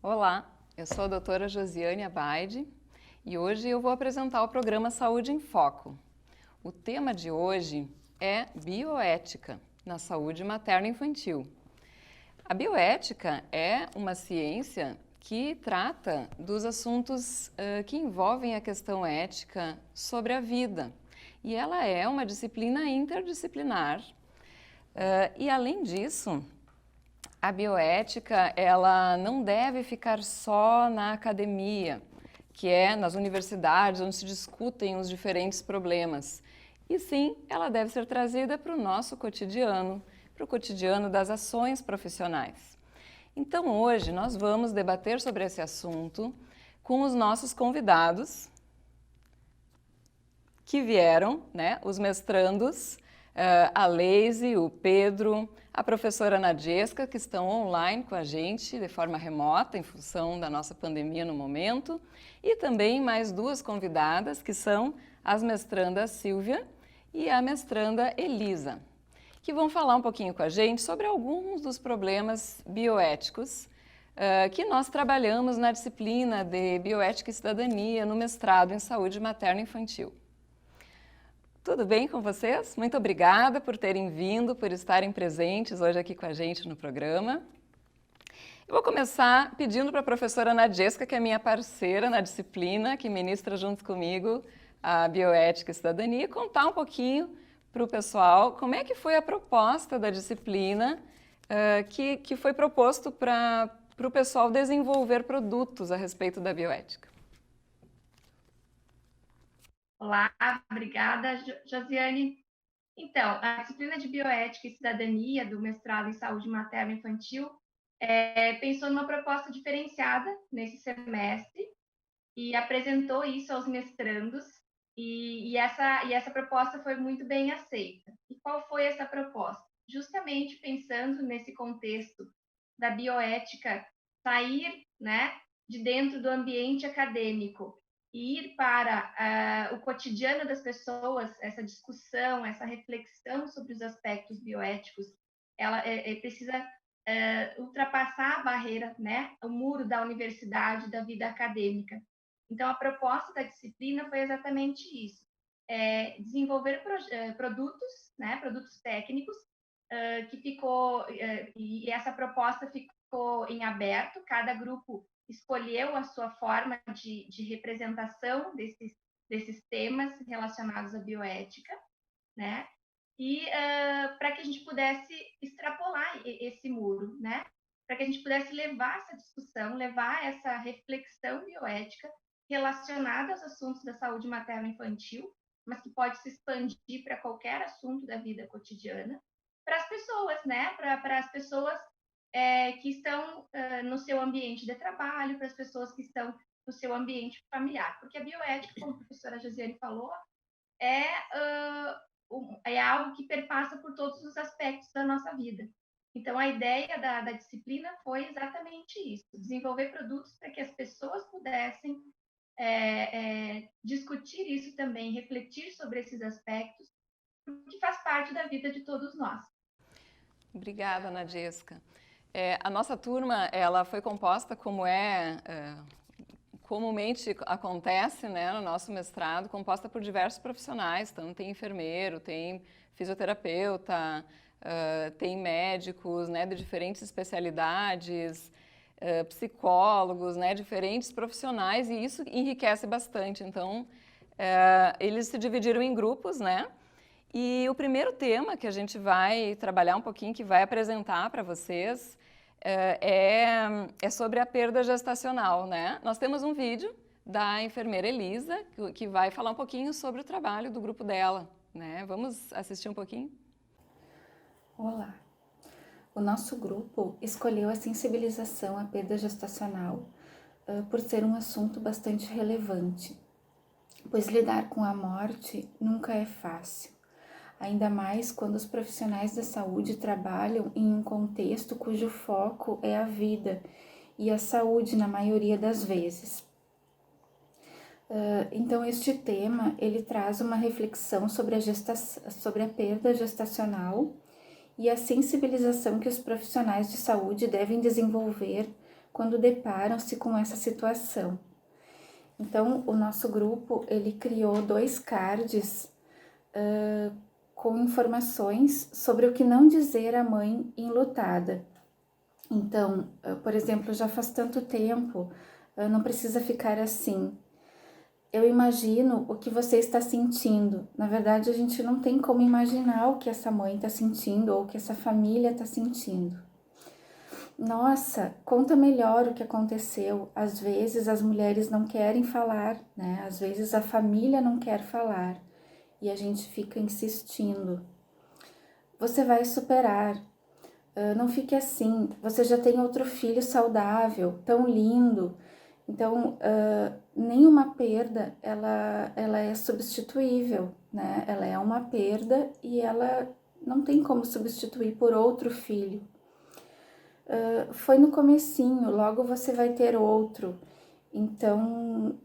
Olá, eu sou a doutora Josiane Abaide e hoje eu vou apresentar o programa Saúde em Foco. O tema de hoje é bioética na saúde materno-infantil. A bioética é uma ciência que trata dos assuntos que envolvem a questão ética sobre a vida. E ela é uma disciplina interdisciplinar. E além disso, a bioética, ela não deve ficar só na academia, que é nas universidades onde se discutem os diferentes problemas. E sim, ela deve ser trazida para o nosso cotidiano, para o cotidiano das ações profissionais. Então, hoje nós vamos debater sobre esse assunto com os nossos convidados que vieram, os mestrandos, a Leise, o Pedro, a professora Nadiesca, que estão online com a gente de forma remota, em função da nossa pandemia no momento, e também mais duas convidadas, que são as mestrandas Silvia e a mestranda Elisa, que vão falar um pouquinho com a gente sobre alguns dos problemas bioéticos que nós trabalhamos na disciplina de Bioética e Cidadania no mestrado em Saúde Materno-Infantil. Tudo bem com vocês? Muito obrigada por terem vindo, por estarem presentes hoje aqui com a gente no programa. Eu vou começar pedindo para a professora Nadiesca, que é minha parceira na disciplina, que ministra junto comigo a Bioética e Cidadania, contar um pouquinho para o pessoal como é que foi a proposta da disciplina que foi proposto para o pessoal desenvolver produtos a respeito da bioética. Olá, obrigada, Josiane. Então, a disciplina de Bioética e Cidadania do mestrado em Saúde Materno-Infantil pensou numa proposta diferenciada nesse semestre e apresentou isso aos mestrandos, e essa proposta foi muito bem aceita. E qual foi essa proposta? Justamente pensando nesse contexto da bioética sair, de dentro do ambiente acadêmico e ir para o cotidiano das pessoas, essa discussão, essa reflexão sobre os aspectos bioéticos, ela precisa ultrapassar a barreira, o muro da universidade, da vida acadêmica. Então, a proposta da disciplina foi exatamente isso: desenvolver produtos, produtos técnicos, que ficou, e essa proposta ficou em aberto, cada grupo escolheu a sua forma de representação desses temas relacionados à bioética, e para que a gente pudesse extrapolar esse muro, para que a gente pudesse levar essa discussão, levar essa reflexão bioética relacionada aos assuntos da saúde materno-infantil, mas que pode se expandir para qualquer assunto da vida cotidiana, para as pessoas, para as pessoas que estão no seu ambiente de trabalho, para as pessoas que estão no seu ambiente familiar. Porque a bioética, como a professora Josiane falou, é algo que perpassa por todos os aspectos da nossa vida. Então, a ideia da disciplina foi exatamente isso: desenvolver produtos para que as pessoas pudessem discutir isso também, refletir sobre esses aspectos, que faz parte da vida de todos nós. Obrigada, Nadiesca. A nossa turma, ela foi composta como comumente acontece, no nosso mestrado, composta por diversos profissionais. Então, tem enfermeiro, tem fisioterapeuta, tem médicos, de diferentes especialidades, psicólogos, diferentes profissionais, e isso enriquece bastante. Então, eles se dividiram em grupos, E o primeiro tema que a gente vai trabalhar um pouquinho, que vai apresentar para vocês, é sobre a perda gestacional, Nós temos um vídeo da enfermeira Elisa, que vai falar um pouquinho sobre o trabalho do grupo dela, Vamos assistir um pouquinho? Olá! O nosso grupo escolheu a sensibilização à perda gestacional por ser um assunto bastante relevante, pois lidar com a morte nunca é fácil, ainda mais quando os profissionais da saúde trabalham em um contexto cujo foco é a vida e a saúde na maioria das vezes. Então, este tema, ele traz uma reflexão sobre a perda gestacional e a sensibilização que os profissionais de saúde devem desenvolver quando deparam-se com essa situação. Então, o nosso grupo, ele criou 2 cards com informações sobre o que não dizer à mãe enlutada. Então, por exemplo, já faz tanto tempo, não precisa ficar assim. Eu imagino o que você está sentindo. Na verdade, a gente não tem como imaginar o que essa mãe está sentindo ou o que essa família está sentindo. Nossa, conta melhor o que aconteceu. Às vezes as mulheres não querem falar, né? Às vezes a família não quer falar e a gente fica insistindo. Você vai superar. Não fique assim. Você já tem outro filho saudável, tão lindo. Então, nenhuma perda, ela é substituível, né? Ela é uma perda e ela não tem como substituir por outro filho. Foi no comecinho, logo você vai ter outro. Então,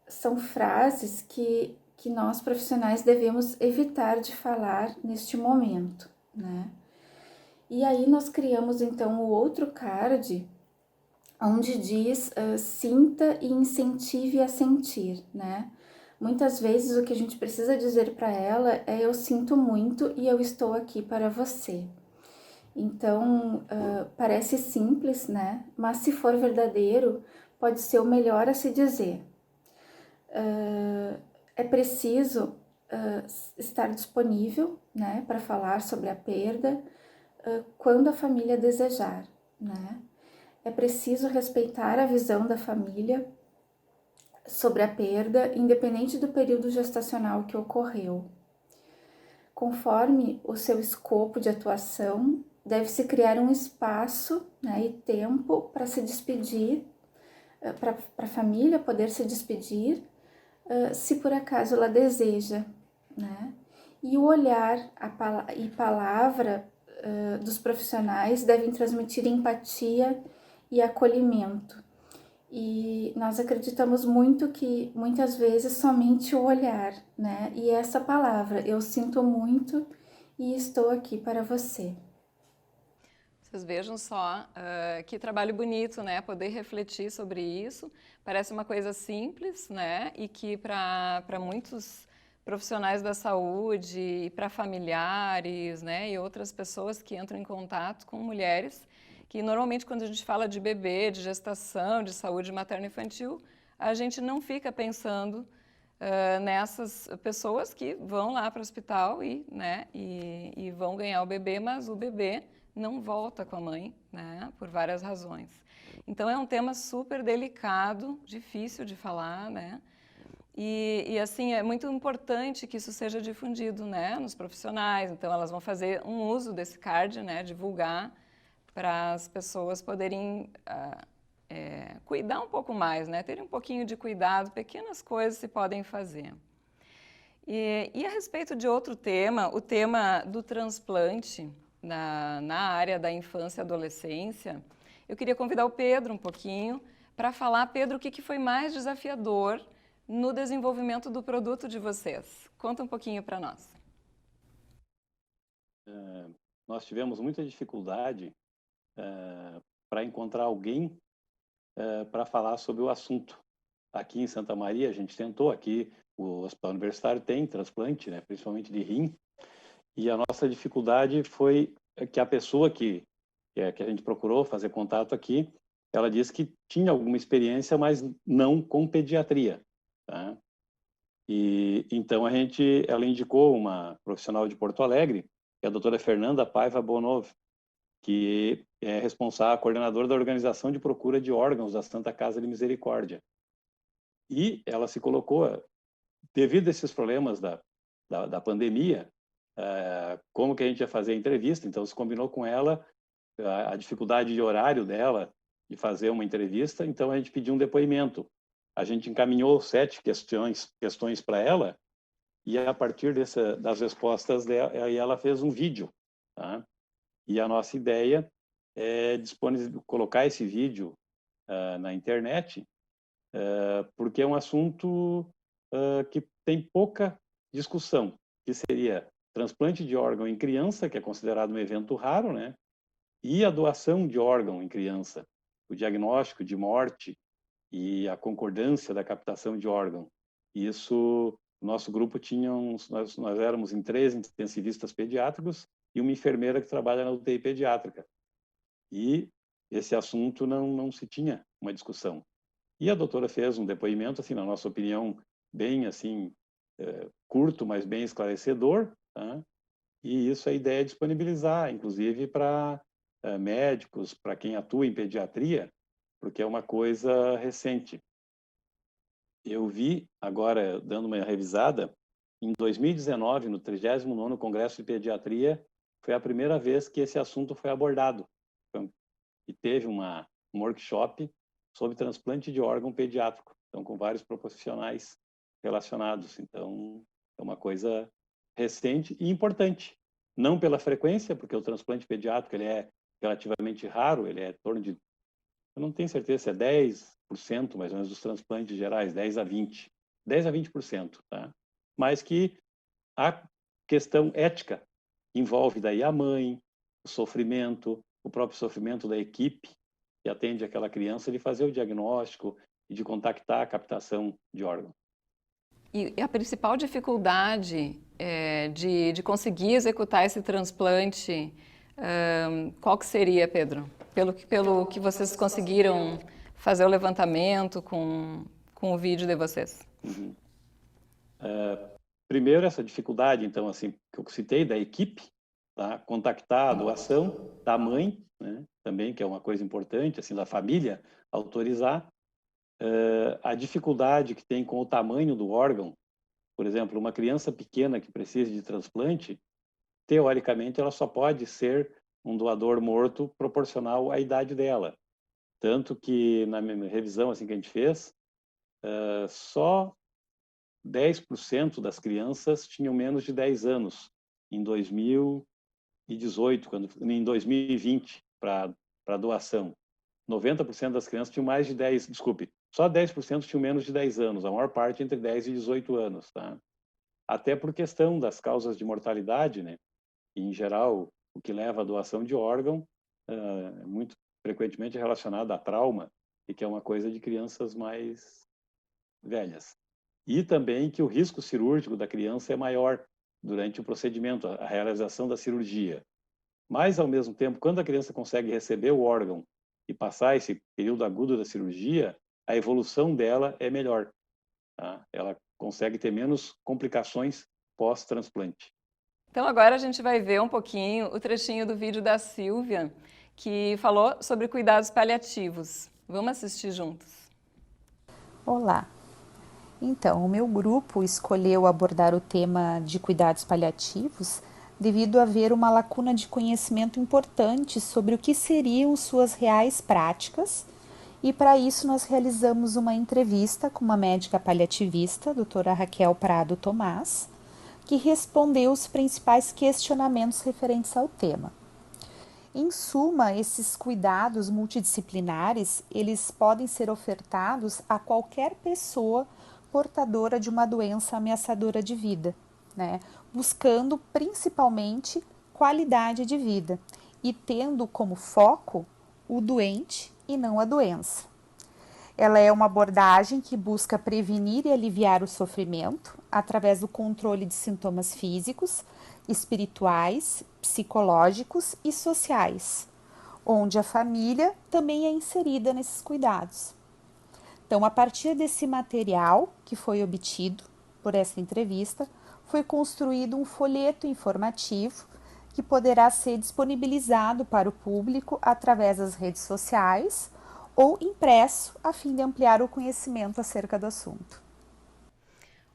são frases que nós profissionais devemos evitar de falar neste momento, né? E aí nós criamos então o outro card, onde diz sinta e incentive a sentir, né? Muitas vezes o que a gente precisa dizer para ela é eu sinto muito e eu estou aqui para você. Então, parece simples, né? Mas se for verdadeiro, pode ser o melhor a se dizer. É preciso estar disponível, né, para falar sobre a perda quando a família desejar, né? É preciso respeitar a visão da família sobre a perda, independente do período gestacional que ocorreu. Conforme o seu escopo de atuação, deve-se criar um espaço, né, e tempo para se despedir, para a família poder se despedir, se por acaso ela deseja, né? E o olhar e palavra dos profissionais devem transmitir empatia e acolhimento. E nós acreditamos muito que muitas vezes somente o olhar, né? E essa palavra, eu sinto muito e estou aqui para você. Vocês vejam só que trabalho bonito, né? Poder refletir sobre isso. Parece uma coisa simples, né? E que para muitos profissionais da saúde e para familiares, né? E outras pessoas que entram em contato com mulheres, que normalmente quando a gente fala de bebê, de gestação, de saúde materno-infantil, a gente não fica pensando nessas pessoas que vão lá para o hospital né? E vão ganhar o bebê, mas o bebê não volta com a mãe, né, por várias razões. Então é um tema super delicado, difícil de falar, né, e assim é muito importante que isso seja difundido, né, nos profissionais. Então elas vão fazer um uso desse card, né, divulgar para as pessoas poderem cuidar um pouco mais, né, terem um pouquinho de cuidado, pequenas coisas se podem fazer. E a respeito de outro tema, o tema do transplante, na área da infância e adolescência, eu queria convidar o Pedro um pouquinho para falar, Pedro, o que foi mais desafiador no desenvolvimento do produto de vocês. Conta um pouquinho para nós. Nós tivemos muita dificuldade para encontrar alguém para falar sobre o assunto. Aqui em Santa Maria, a gente tentou, aqui o Hospital Universitário tem transplante, né, principalmente de rim, e a nossa dificuldade foi que a pessoa que a gente procurou fazer contato aqui, ela disse que tinha alguma experiência, mas não com pediatria, tá? E então ela indicou uma profissional de Porto Alegre, que é a doutora Fernanda Paiva Bonov, que é responsável, coordenadora da Organização de Procura de Órgãos da Santa Casa de Misericórdia. E ela se colocou, devido a esses problemas da pandemia, como que a gente ia fazer a entrevista. Então se combinou com ela a dificuldade de horário dela de fazer uma entrevista, então a gente pediu um depoimento. A gente encaminhou 7 questões para ela, e a partir das respostas dela, aí ela fez um vídeo, tá? E a nossa ideia é colocar esse vídeo na internet, porque é um assunto que tem pouca discussão, que seria transplante de órgão em criança, que é considerado um evento raro, né? e a doação de órgão em criança, o diagnóstico de morte e a concordância da captação de órgão. Isso, o nosso grupo nós éramos em 3 intensivistas pediátricos e uma enfermeira que trabalha na UTI pediátrica. E esse assunto não se tinha uma discussão. E a doutora fez um depoimento, assim, na nossa opinião, bem assim, curto, mas bem esclarecedor, tá? E isso a ideia é disponibilizar, inclusive para médicos, para quem atua em pediatria, porque é uma coisa recente. Eu vi, agora, dando uma revisada, em 2019, no 39º Congresso de Pediatria, foi a primeira vez que esse assunto foi abordado. E teve um workshop sobre transplante de órgão pediátrico, então com vários profissionais relacionados. Então, é uma coisa recente e importante. Não pela frequência, porque o transplante pediátrico ele é relativamente raro, ele é em torno de, eu não tenho certeza se é 10%, mais ou menos, dos transplantes gerais, 10 a 20%, tá? Mas que a questão ética envolve daí a mãe, o sofrimento, o próprio sofrimento da equipe que atende aquela criança, de fazer o diagnóstico e de contactar a captação de órgão. E a principal dificuldade de conseguir executar esse transplante, qual que seria, Pedro? Pelo que vocês conseguiram fazer o levantamento com o vídeo de vocês. Uhum. Primeiro, essa dificuldade, então, assim, que eu citei, da equipe, tá? Contactar a doação da mãe, né? Também, que é uma coisa importante, assim, da família, autorizar. A dificuldade que tem com o tamanho do órgão, por exemplo, uma criança pequena que precisa de transplante, teoricamente, ela só pode ser um doador morto proporcional à idade dela. Tanto que, na revisão assim, que a gente fez, só 10% das crianças tinham menos de 10 anos em 2018, em 2020, para doação. 90% das crianças tinham mais de 10, só 10% tinham menos de 10 anos, a maior parte entre 10 e 18 anos, tá? Até por questão das causas de mortalidade, né? E, em geral, o que leva à doação de órgão é muito frequentemente relacionado a trauma, e que é uma coisa de crianças mais velhas. E também que o risco cirúrgico da criança é maior durante o procedimento, a realização da cirurgia. Mas, ao mesmo tempo, quando a criança consegue receber o órgão e passar esse período agudo da cirurgia, a evolução dela é melhor, tá? Ela consegue ter menos complicações pós-transplante. Então agora a gente vai ver um pouquinho o trechinho do vídeo da Silvia, que falou sobre cuidados paliativos. Vamos assistir juntos. Olá! Então, o meu grupo escolheu abordar o tema de cuidados paliativos devido a haver uma lacuna de conhecimento importante sobre o que seriam suas reais práticas, e para isso nós realizamos uma entrevista com uma médica paliativista, a doutora Raquel Prado Tomás, que respondeu os principais questionamentos referentes ao tema. Em suma, esses cuidados multidisciplinares, eles podem ser ofertados a qualquer pessoa portadora de uma doença ameaçadora de vida, né? Buscando principalmente qualidade de vida e tendo como foco o doente e não a doença. Ela é uma abordagem que busca prevenir e aliviar o sofrimento através do controle de sintomas físicos, espirituais, psicológicos e sociais, onde a família também é inserida nesses cuidados. Então, a partir desse material que foi obtido por essa entrevista, foi construído um folheto informativo que poderá ser disponibilizado para o público através das redes sociais ou impresso a fim de ampliar o conhecimento acerca do assunto.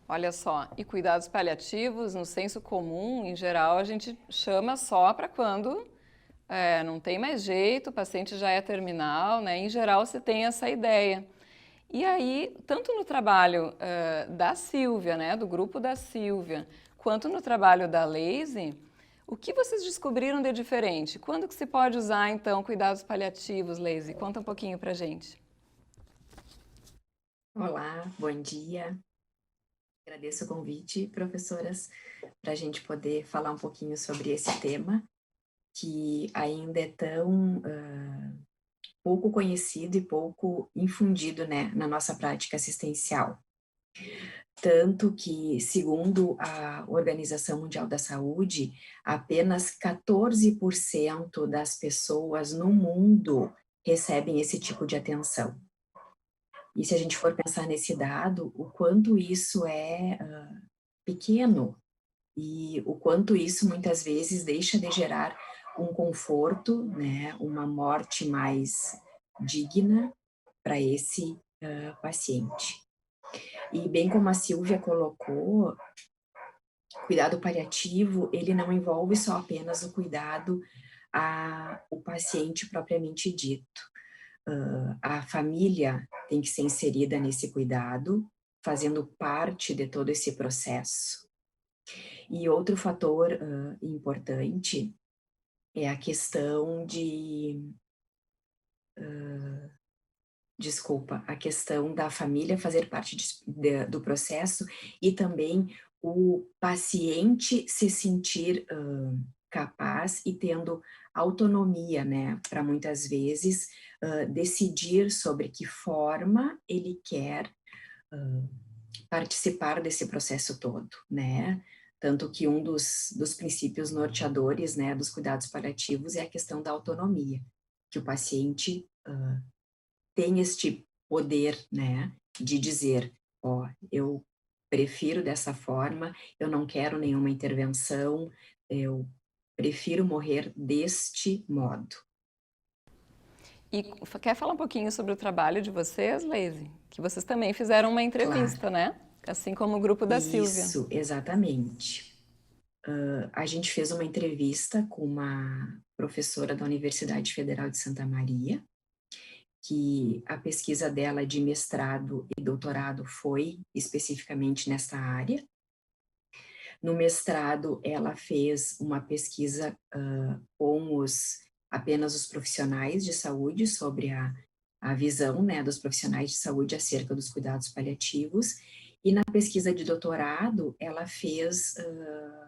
Olha só, e cuidados paliativos, no senso comum, em geral, a gente chama só para quando não tem mais jeito, o paciente já é terminal, né? Em geral, se tem essa ideia. E aí, tanto no trabalho da Silvia, né, do grupo da Silvia, quanto no trabalho da Lazy, o que vocês descobriram de diferente? Quando que se pode usar, então, cuidados paliativos, Lazy? Conta um pouquinho pra gente. Olá, bom dia. Agradeço o convite, professoras, para a gente poder falar um pouquinho sobre esse tema. que ainda é tão pouco conhecido e pouco infundido, né, na nossa prática assistencial. Tanto que, segundo a Organização Mundial da Saúde, apenas 14% das pessoas no mundo recebem esse tipo de atenção. E se a gente for pensar nesse dado, o quanto isso é pequeno e o quanto isso muitas vezes deixa de gerar um conforto, né, uma morte mais digna para esse paciente. E bem como a Silvia colocou, cuidado paliativo, ele não envolve só apenas o cuidado ao paciente propriamente dito. A família tem que ser inserida nesse cuidado, fazendo parte de todo esse processo. E outro fator importante é a questão a questão da família fazer parte do processo e também o paciente se sentir capaz e tendo autonomia, né, para muitas vezes decidir sobre que forma ele quer participar desse processo todo, né? Tanto que um dos princípios norteadores, né, dos cuidados paliativos é a questão da autonomia, que o paciente tem este poder, né, de dizer, ó, eu prefiro dessa forma, eu não quero nenhuma intervenção, eu prefiro morrer deste modo. E quer falar um pouquinho sobre o trabalho de vocês, Leise? Que vocês também fizeram uma entrevista, Claro. né? Assim como o grupo da Silvia. Isso, exatamente. A gente fez uma entrevista com uma professora da Universidade Federal de Santa Maria, que a pesquisa dela de mestrado e doutorado foi especificamente nessa área. No mestrado, ela fez uma pesquisa com apenas os profissionais de saúde sobre a visão, né, dos profissionais de saúde acerca dos cuidados paliativos. E na pesquisa de doutorado, ela fez,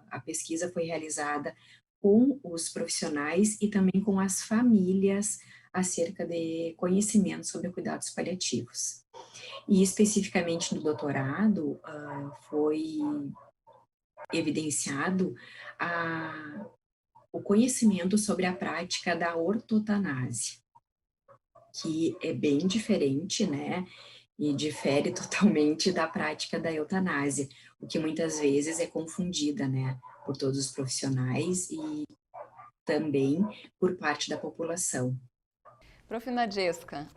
a pesquisa foi realizada com os profissionais e também com as famílias acerca de conhecimento sobre cuidados paliativos. E especificamente no doutorado, foi evidenciado o conhecimento sobre a prática da ortotanásia, que é bem diferente, né? E difere totalmente da prática da eutanásia, o que muitas vezes é confundida, né, por todos os profissionais e também por parte da população. Prof. Nadiesca,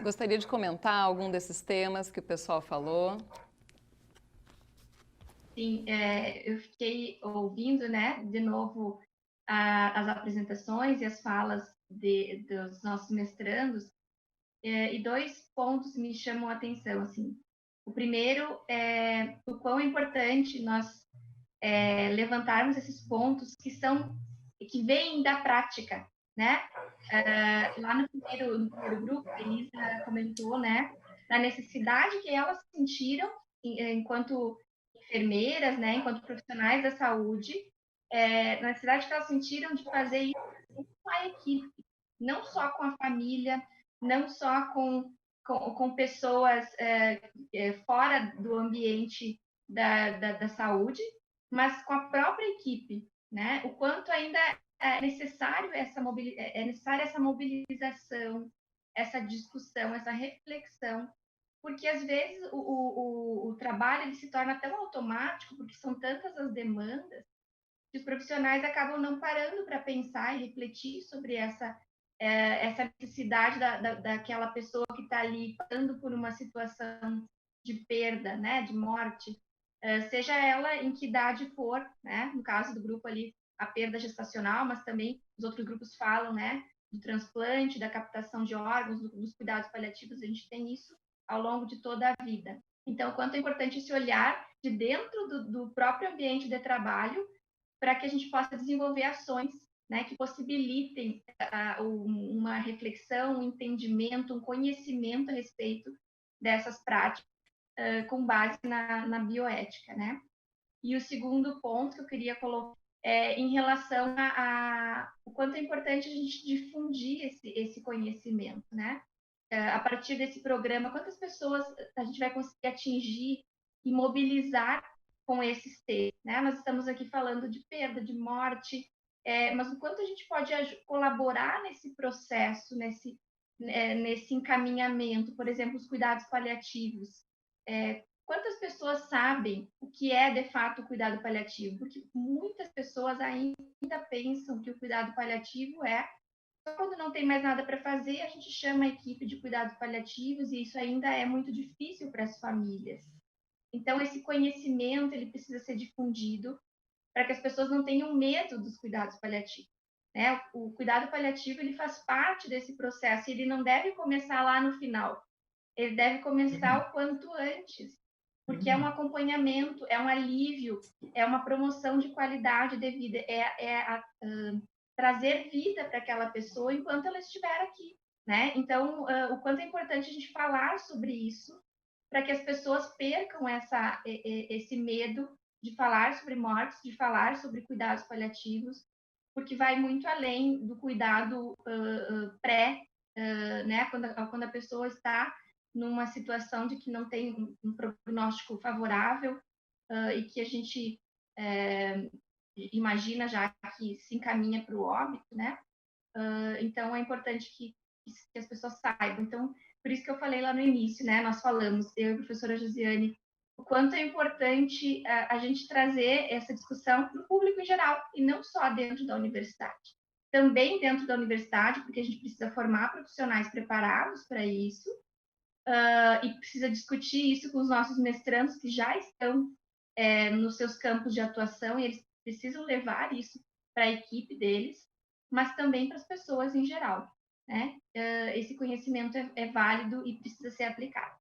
gostaria de comentar algum desses temas que o pessoal falou? Sim, eu fiquei ouvindo, né, de novo as apresentações e as falas dos nossos mestrandos, e dois pontos me chamam a atenção, assim. O primeiro é o quão importante nós levantarmos esses pontos que vêm da prática, né? Lá no primeiro grupo, a Elisa comentou, né, da necessidade que elas sentiram enquanto enfermeiras, né, enquanto profissionais da saúde, na necessidade que elas sentiram de fazer isso com a equipe, não só com a família, não só com pessoas fora do ambiente da saúde, mas com a própria equipe, né? O quanto ainda é necessária essa mobilização, essa discussão, essa reflexão, porque às vezes o trabalho ele se torna tão automático, porque são tantas as demandas, que os profissionais acabam não parando para pensar e refletir sobre essa necessidade daquela pessoa que está ali passando por uma situação de perda, né, de morte, seja ela em que idade for, né, no caso do grupo ali, a perda gestacional, mas também os outros grupos falam, né, do transplante, da captação de órgãos, dos cuidados paliativos, a gente tem isso ao longo de toda a vida. Então, quanto é importante esse olhar de dentro do próprio ambiente de trabalho para que a gente possa desenvolver ações, né, que possibilitem uma reflexão, um entendimento, um conhecimento a respeito dessas práticas com base na bioética, né? E o segundo ponto que eu queria colocar em relação o quanto é importante a gente difundir esse conhecimento, né? A partir desse programa, quantas pessoas a gente vai conseguir atingir e mobilizar com esses temas, né? Nós estamos aqui falando de perda, de morte, mas o quanto a gente pode colaborar nesse processo, nesse encaminhamento, por exemplo, os cuidados paliativos. Quantas pessoas sabem o que é, de fato, o cuidado paliativo? Porque muitas pessoas ainda pensam que o cuidado paliativo só quando não tem mais nada para fazer, a gente chama a equipe de cuidados paliativos, e isso ainda é muito difícil para as famílias. Então, esse conhecimento, ele precisa ser difundido para que as pessoas não tenham medo dos cuidados paliativos, né? O cuidado paliativo, ele faz parte desse processo, e ele não deve começar lá no final. Ele deve começar o quanto antes, porque é um acompanhamento, é um alívio, é uma promoção de qualidade de vida, trazer vida para aquela pessoa enquanto ela estiver aqui, né? Então, o quanto é importante a gente falar sobre isso, para que as pessoas percam esse medo de falar sobre mortes, de falar sobre cuidados paliativos, porque vai muito além do cuidado né? Quando a pessoa está numa situação de que não tem um prognóstico favorável, e que a gente imagina já que se encaminha para o óbito, né? Então, é importante que as pessoas saibam. Então, por isso que eu falei lá no início, né? Nós falamos, eu e a professora Josiane, o quanto é importante a gente trazer essa discussão para o público em geral, e não só dentro da universidade. Também dentro da universidade, porque a gente precisa formar profissionais preparados para isso, e precisa discutir isso com os nossos mestrandos que já estão nos seus campos de atuação, e eles precisam levar isso para a equipe deles, mas também para as pessoas em geral, né? Esse conhecimento é válido e precisa ser aplicado.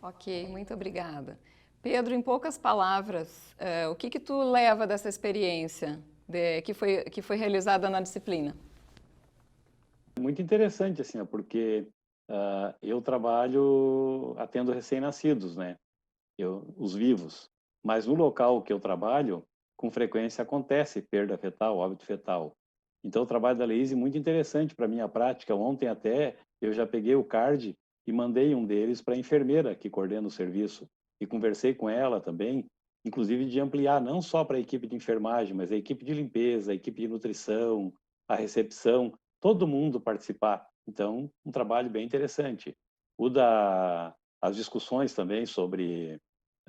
Ok, muito obrigada. Pedro, em poucas palavras, o que tu leva dessa experiência que foi realizada na disciplina? Muito interessante, assim, porque eu atendo recém-nascidos, né? Os vivos. Mas no local que eu trabalho, com frequência acontece perda fetal, óbito fetal. Então, o trabalho da Leise é muito interessante para a minha prática. Ontem até eu já peguei o card e mandei um deles para a enfermeira que coordena o serviço. E conversei com ela também, inclusive de ampliar não só para a equipe de enfermagem, mas a equipe de limpeza, a equipe de nutrição, a recepção, todo mundo participar. Então, um trabalho bem interessante. As discussões também sobre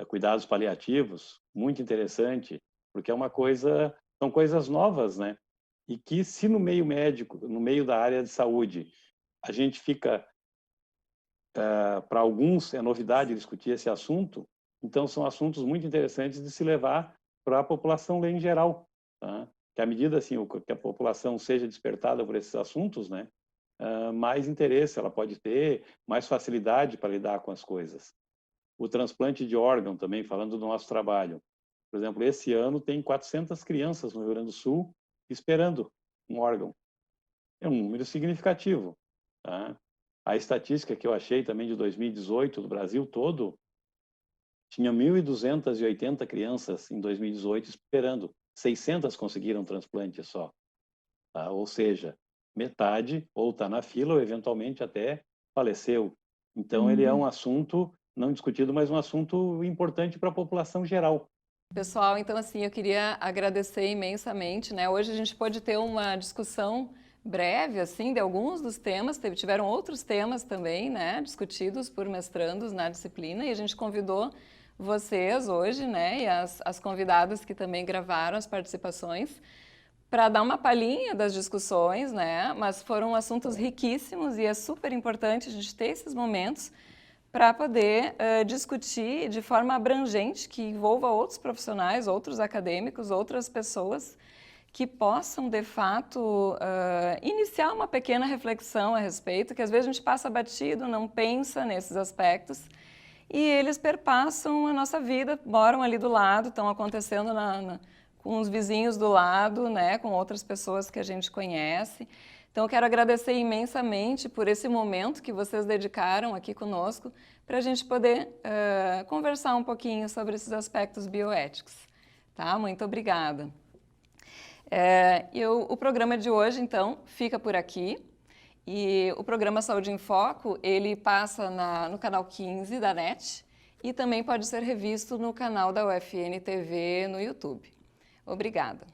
cuidados paliativos, muito interessante, porque são coisas novas, né? E que se no meio médico, no meio da área de saúde, a gente fica, para alguns é novidade discutir esse assunto, então são assuntos muito interessantes de se levar para a população em geral, tá? Que à medida assim que a população seja despertada por esses assuntos, né, mais interesse ela pode ter, mais facilidade para lidar com as coisas. O transplante de órgão também, falando do nosso trabalho. Por exemplo, esse ano tem 400 crianças no Rio Grande do Sul esperando um órgão. É um número significativo, tá? A estatística que eu achei também de 2018 do Brasil todo, tinha 1.280 crianças em 2018 esperando. 600 conseguiram transplante só. Tá? Ou seja, metade ou está na fila ou eventualmente até faleceu. Então, ele é um assunto não discutido, mas um assunto importante para a população geral. Pessoal, então assim, eu queria agradecer imensamente, né? Hoje a gente pôde ter uma discussão breve, assim, de alguns dos temas, tiveram outros temas também, né, discutidos por mestrandos na disciplina, e a gente convidou vocês hoje, né, e as convidadas que também gravaram as participações, para dar uma palhinha das discussões, né, mas foram assuntos riquíssimos e é super importante a gente ter esses momentos para poder discutir de forma abrangente, que envolva outros profissionais, outros acadêmicos, outras pessoas que possam, de fato, iniciar uma pequena reflexão a respeito, que às vezes a gente passa batido, não pensa nesses aspectos, e eles perpassam a nossa vida, moram ali do lado, estão acontecendo com os vizinhos do lado, né, com outras pessoas que a gente conhece. Então, eu quero agradecer imensamente por esse momento que vocês dedicaram aqui conosco para a gente poder conversar um pouquinho sobre esses aspectos bioéticos. tá? Muito obrigada. O programa de hoje, então, fica por aqui. E o programa Saúde em Foco, ele passa no canal 15 da NET e também pode ser revisto no canal da UFN TV no YouTube. Obrigada.